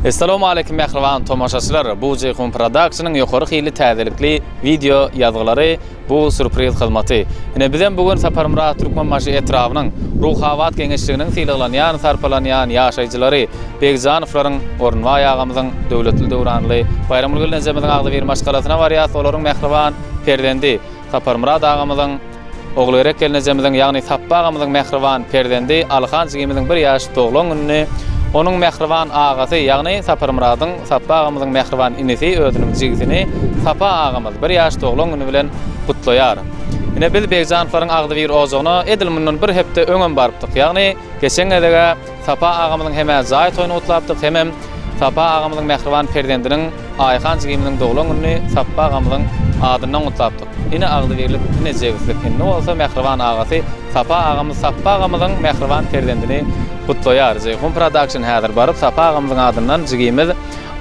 Assalamu alaykum mehriban tomoşaçylar. Bu Ceyhun Production'ın ýokary hili täzelikli video ýazgylary, bu surpriz hyzmaty. Ine bizem bugün Saparmyrat Türkmenbaşy etrawynyň ruhawat geňeşliginiň sylalanýan, sarpalanýan ýaşaýjylary Begjanowlaryň Ornway agamyzyň döwletli döwranly Bayramul Nezemiň agdy bir maşgalasyna barýat, olaryň mehriban perdendi. Saparmyrat agamyzyň ogly gerek Nezemiň ýagny Sappa agamyzyň mehriban perdendi. Alhan jigimiň 1 ýaş doglan gününi onun mehriban agasy, ýagny Saparmyradyň Sappa agamyzyň mehriban inisi özüniň jigitini Sappa agamyz 1 ýaş doglan güni bilen gutlaýar. Ine biz Begjanowlaryň agdy bir ozagyna edilmünden bir hepde öňem barypdyk. Ýagny geçen edege Sappa agamyzyň heme zaý toýuny utlapdyk, hemem Sappa agamyzyň mehriban perdendiniň Aýhan jigiminiň doglan güni Sappa agamyzyň adyndan utlapdyk. Ine agdy birlik ine jegizlik. Ne bolsa mehriban agasy Sappa agamyzyň mehriban perdendini gutlaýar. Ceyhun Production häzir baryp Sappa agamyzyň adyndan jigimiz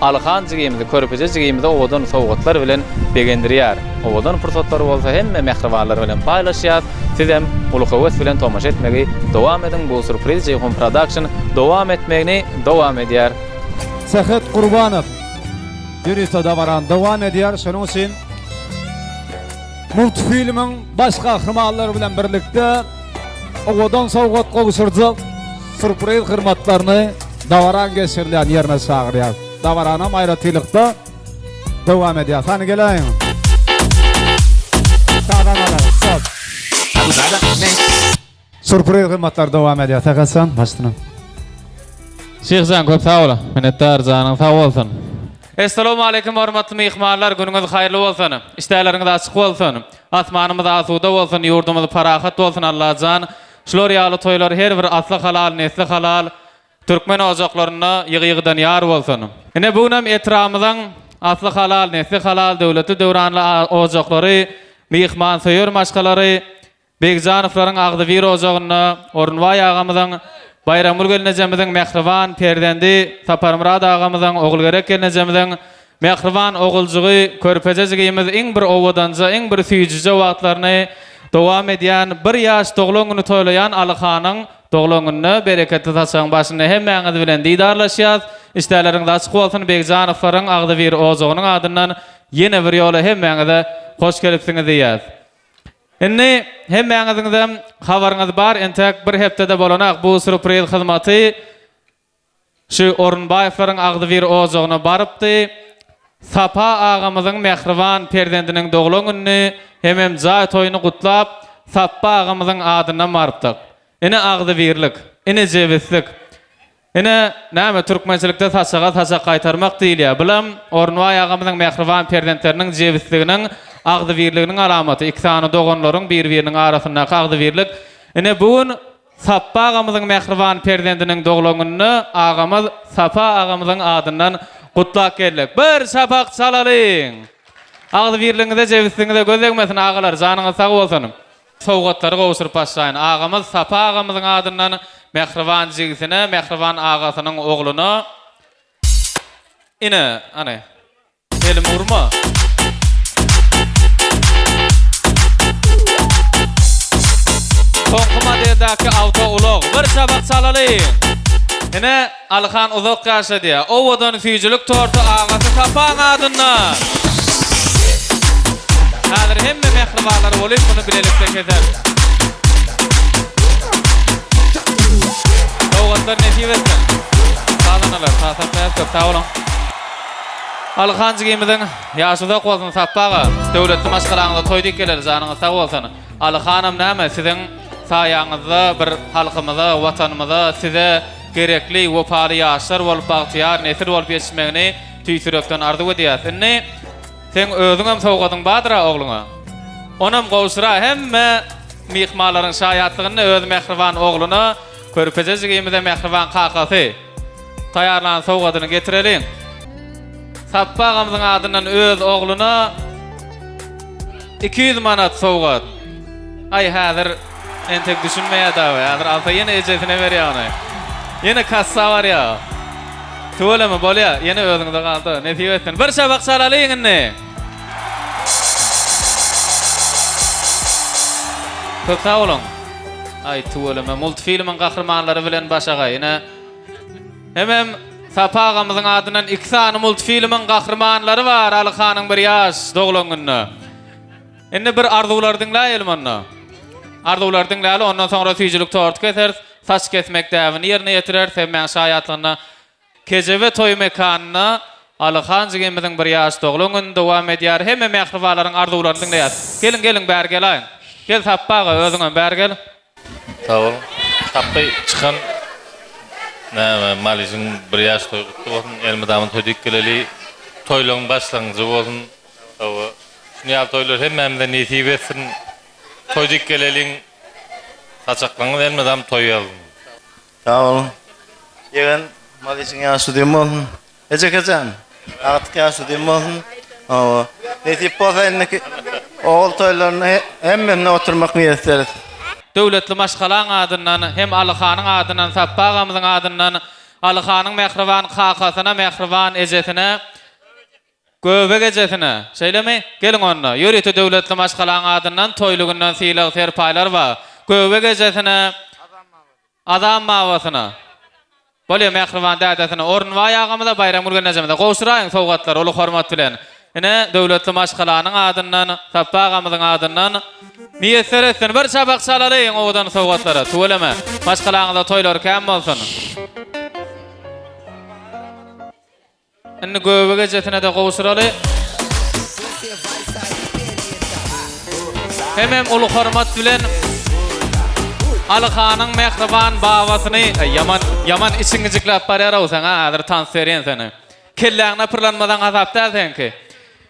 Alhan jigimizi körpeje jigimizi owadan sowgatlar bilen begendirýär. Owadan pursatlar bolsa hemme mehribanlar bilen paýlaşýar. Sizem ulukawet bilen tomaş etmegi dowam ediň. Bu surpriz Ceyhun Production dowam etmegini dowam edýär. Sahat Gurbanow Dürüst Davaran dowam edýär. Şonuň üçin multfilmiň baş gahrymallary bilen birlikde owadan sowgat gowşurjak surpriz hırmatlaryny Davaran geçirilýän ýerine çagyrýar. Davarana maýratylykda dowam edýär. Sany geleýin. Surpriz hırmatlar dowam edýär. Tägasan başdyna. Şeýxjan köp sag bola. Minnetdar janyň sag bolsun. Assalamu alaykum hormatly mehmanlar, günüňiz haýyrly bolsun. İşleriňiz açyk bolsun. Asmanymyz asuda bolsun, ýurdumyz parahat bolsun Allahjan. Şular ýaly toýlar her bir asly halal, nesli halal Türkmen ojaklaryna ýygy-ýygydan ýar bolsun. Ine buňam etramyzyň asly halal, nesli halal döwleti döwranly ojaklary, mehman soýur maşgalary Begjanowlaryň agdy bir ojagyna Ornway agamyzyň Bayramul Nezemiň mehriban perdendi, Saparmyrat agamyzyň ogly gerek Nezemiň mehriban oguljugy körpeje jigimiz iň bir owadanja, iň bir süýjüje wagtlaryny dowam edýän 1 ýaş doglan güni toýlayan Alhanyň doglan gününe bereketli taşaň başyna hemmeňiz bilen didarlaşýar. İşleriňiz açyk bolsun. Begjanowlaryň agdy bir ozagynyň adyndan ýene bir ýola hemmeňize hoş gelipsiňiz diýär. Indi hemmeňizden habaryňyz bar, entek bir hepdede bolanak bu surpriz hyzmaty şu Ornbaýewlaryň agdy bir ozagyna barypdy. Sappa agamyzyň mehriban perdendiniň doglan gününi hemem zaý toýuny gutlap Sappa agamyzyň adyndan barypdyk. Ine agdy birlik, ine jebeslik. Ine näme türkmençilikde taşaga gaýtarmak diýilýär. Bilam Ornway agamyzyň mehriban perdendleriniň jebesliginiň agdy birliginiň alamaty. İki tane doganlaryň bir-biriniň arasynda agdy birlik. Ine bugün Sappa agamyzyň mehriban perdendiniň doglan gününi agamyz Sappa agamyzyň adyndan gutlap geldik. Bir şapak çalalyň. Agdy birligiňizde jebesligiňizde gözlegmesin agalar, janyňyz sag bolsun. Sowgatlary gowşuryp başlaýyn. Agamyz Sappa agamyzyň adyndan mehriban jigitine, mehriban agasynyň ogluny ine ane elim urma. Konkumaderdäki auto ulog bir şabak çalalyň. Ine Alhan uzak ýaşadýar. Owadan süýjülük tortu agasy Sappa adyndan. Häzir hemme mehribanlar bolyp bunu bilelikde keser. Sowgatlar nesip etsin. Sazanalar, tasaplar köp sag bolun. Alhan jigimiň ýaşyda bolsun Sappaga döwletli maşgalaňyzda toýdyk geler, janyňyz sag bolsun. Alhanam näme siziň saýaňyzda bir halkymyza, watanymyza size gerekli wepaly ýaşlar bolup bagtyar, nesil bolup ýetişmegini tüýsürekden arzu edýär. Indi sen özüňem sowgadyň badra ogluňa. Onam gowşura hemme mehmanlaryň şaýatlygyny öz mehriban ogluny körpeje jigimize mehriban kakasy taýarlan sowgadyny getireliň. Sappa agamyzyň adyndan öz ogluny 200 manat sowgat. Ay häzir entek düşünmeýär da, häzir alsa ýene ejesine berýär. Ýene kassa bar ýa. Tuvalama bolýar, ýene özüňde galdy. Nesip etsin. Bir şabak çalalyň indi. Köp sag bolun. Ay tuvalama multfilmiň gahrmanlary bilen başaga ýene hemem Sapa agamyzyň adynan 2 sany multfilmiň gahrmanlary bar. Ali Hanyň bir ýaş doglangyny. Indi bir arzuwlar diňläýelim onda. Arzuwlar diňläýeli, ondan soňra tüýjülük tort keser, saç kesmek däwini ýerine ýetirer, sevmän şaýatlygyna kejebe toý mekanyna Ali Han jigimiň bir ýaş doglangyny dowam edýär. Hemme mähribalaryň arzuwlaryny diňläýär. Gelin bäri gelaýyn. Gel Sappaga özüňe bäri gel. Sağ ol. Tappy çıkan Malisin bir ýaş toýgutdy bolsun, elmedamyň toýdyk geleli toýlaryň başlangyjy bolsun. Şuňa toýlar hemmemden nesip etsin. Toýdyk geleliň saçaklaryň elmedam toýýar. Sağ ol. Ýegen Malisin ýaşy diýim bolsun. Ejekajan. Artyk ýaşy diýim bolsun. Nesip bolsa oğul toýlaryny hemmemden oturmak niýet eder. Döwletli maşgalaň adyndan hem Ali Hanyň adyndan Sappa agamyzyň adyndan Ali Hanyň mehriban hakasyna mehriban ejetine göbek ejetine şeýlemi gelin onda ýöretde döwletli maşgalaň adyndan toýlugyndan syýlag terpaýlar bar göbek ejetine adam mawasyna bolýa mehriban dädetine ornway agamyda bayram urgan näjemde gowşuraýyn sowgatlar uly hormat bilen ene döwletli maşgalanyň adyndan Sappa agamyzyň adyndan Miýetler etsin, bir çabak çalaryň owadan sowgatlara. Tuweleme, maşgalaňyzda toýlar käm bolsun. Indi göbege jetine de gowşuraly. Hemem uly hormat bilen Ali Hanyň mehriban bawasyny yaman içiňizikläp barýar olsaň, hazır transferen seni. Kelläňe pırlanmadan azapda senki.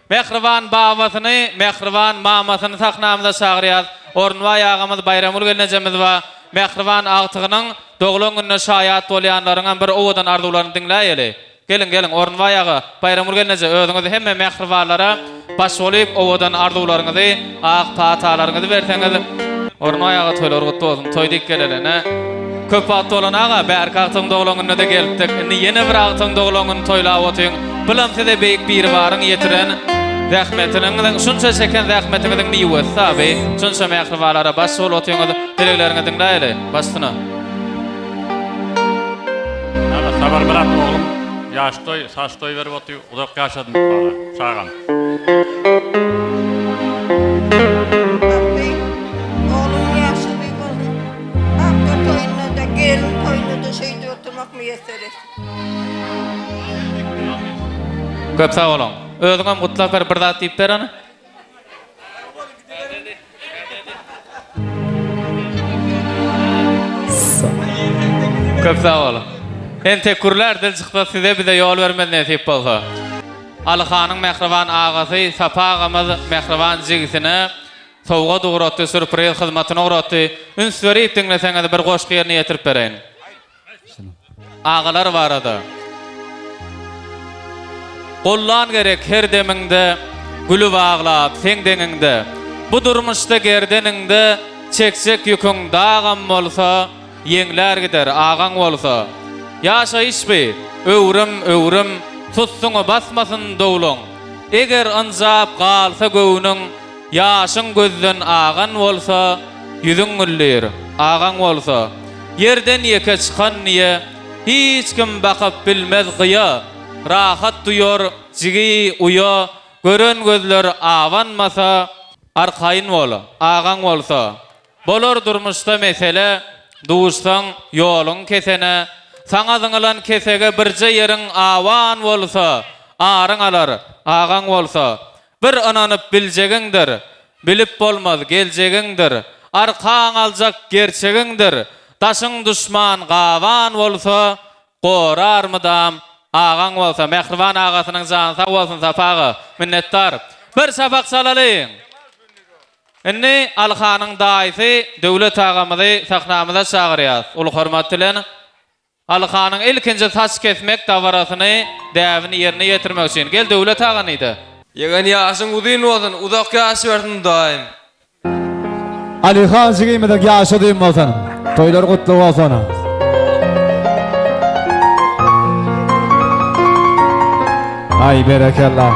Mehriban bawasyny, mehriban mamasyny sahnamyza çagyrýar. Ornway agamyz bayram urgenejemiz we mehriban agtygynyň doglan gününe şaýat bolýanlaryň bir owadan arzuwlaryny diňläýeli. Gelin Ornway aga bayram urgeneje özüňiz hemme mehribanlara baş bolyp owadan arzuwlaryňyzy, ak patalaryňyzy berseňiz Ornway aga toýlar gutly bolsun, toýdyk gelelene. Köp wagt bolan aga bärki agtyň doglan gününe de gelipdik. Indi ýene bir agtyň doglan günü toýlap otyň. Bilemse beýik bir baryň ýetiren rahmetiniň şunça çeken rahmetiniň miýwesi saby, şunça mehribalara baş bol otyňyz dilekleriňi diňläýeli. Başsyna. Sabar bilen oğlum, yaştoy, saçtoy verip otuy, uzak yaşadım bana, sağam. Oğlum yaşlı bir oğlum. Akla toyuna da gelin toyuna da şeyde oturmak mı yeteriz? Köp sağ olun. Özüňem gutlap bir zat diýip berani. Köp sağ olun. Entekurlar dilçykda size bize ýol bermez näsip bolsa. Ali Hanyň mehriban agasy Sapa agamyz mehriban jigisine sowga dogratdy, sürpriz hyzmatyna uğratdy. Üns berip diňleseňiz bir goşky ýerine ýetirip bereýin. Agalar barada. Gollan gerek her deminde, gülü bağlap sen deňiňde. Bu durmuşda gerdeninde çeksek ýüküň dağam bolsa, ýeňler gider agaň bolsa. Ýaşa işbi, öwrüm, tutsuňa basmasyn dowlaň. Eger anjap galsa göwüniň, ýaşyň gözden agan bolsa, ýüzüň güller, agaň bolsa. Yerden ýeke çykan niýe, hiç kim bakıp bilmez gyýa. Rahat duyar, jigi uya, gören gözler avanmasa, arkayn bola, agan bolsa. Bolar durmuşda mesele, duşsan yolun kesene, sana zyňylan kesege birje ýeriň awan bolsa, arıň alar, agan bolsa. Bir ananyp biljegiňdir, bilip bolmaz geljegiňdir. Arkaň aljak gerçegiňdir. Taşyň düşman gawan bolsa, gorarmydam agan bolsa. Mehriban agasynyň jany sag bolsun Sapaga. Minnettar. Bir sabak salalyň. Indi Ali Hanyň daýysy döwlet agamyzy sahnamyza çagyrýar. Uly hormat bilen Ali Hanyň ilkinji saç kesmek dawarasyny däwini ýerine ýetirmek üçin gel döwlet aganydy. Ýegen ýaşyň uzyn bolsun, uzak ýaş bersin daýym. Ali Han jigimide ýaşy diýim bolsun. Toýlar gutly bolsun. Ay berekallah.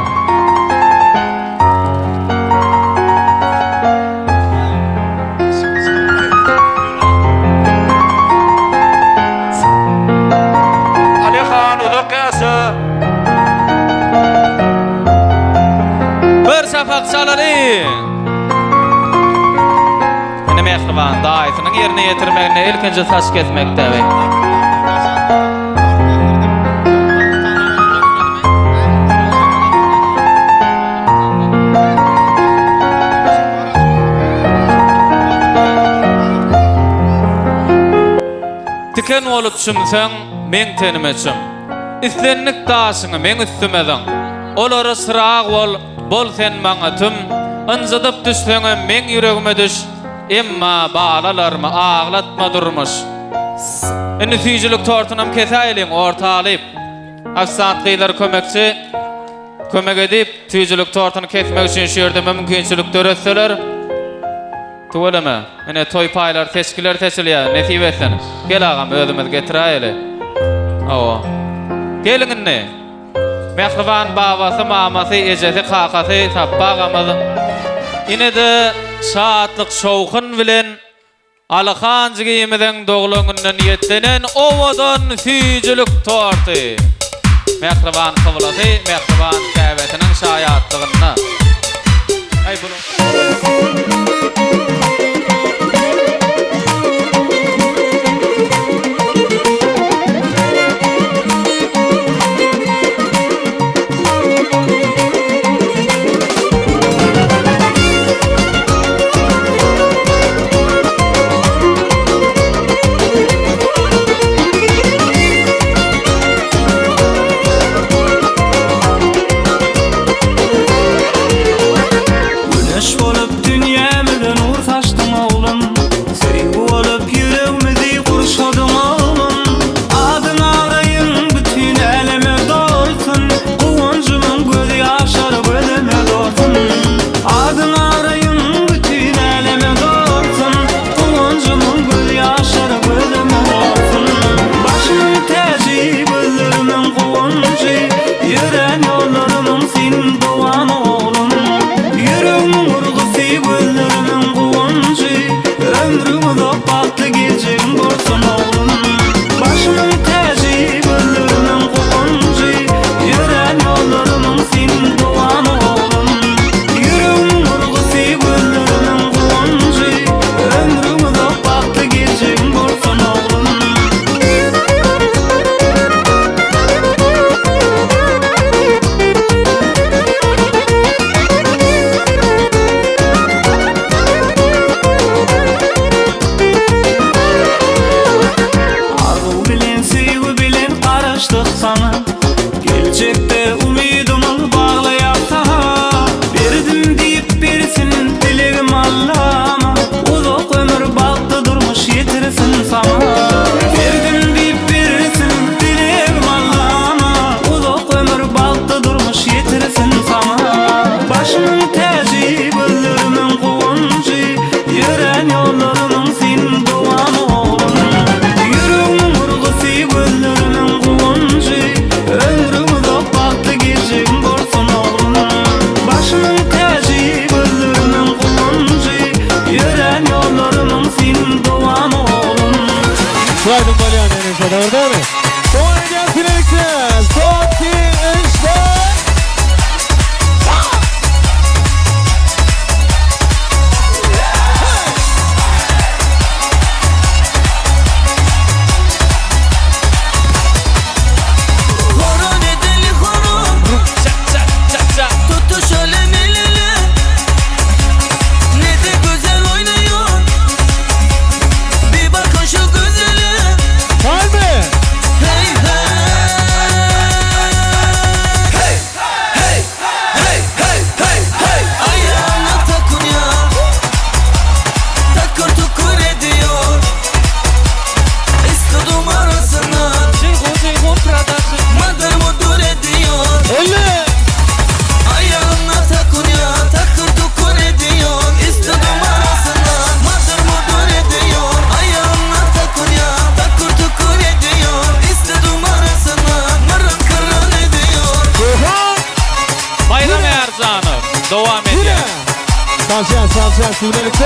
Ali Han uzak tamaşalary. Mene mehriban daýatynyň ýerine ýetirmegine ilkinji taş kesmekdebi. Tiken olup düşünsen men tenmeçim. İslenlik daşyny men üstümeden. Olara sıraq bol sen maňa tüm. Anjadyp düşseňe men ýüregime düş. Emma bağlalarmy ağlatma durmuş. Indi süýjülük tortunam kesäýliň ortalyp. Aksant gyýlar kömek edip süýjülük tortuny kesmek üçin şu ýerde mümkinçilikler ötseler. Tuvalama, ene toy paylar, teşkiler teşilýär, nesip etsen. Gel agam, özümiz getiräýeli. Awa. Geliňinne. Mehriban babasy, mamasy, ejesi, kakasy, tapbagamyz. Ine de şatlyk şowkun bilen Alakan jigimiziň doglagynyň ýetlenen owadan süýjülük torty. Mehriban kyblasy, mehriban käbetiniň şaýatlygyna. Ay bunu. Salçan, sürelik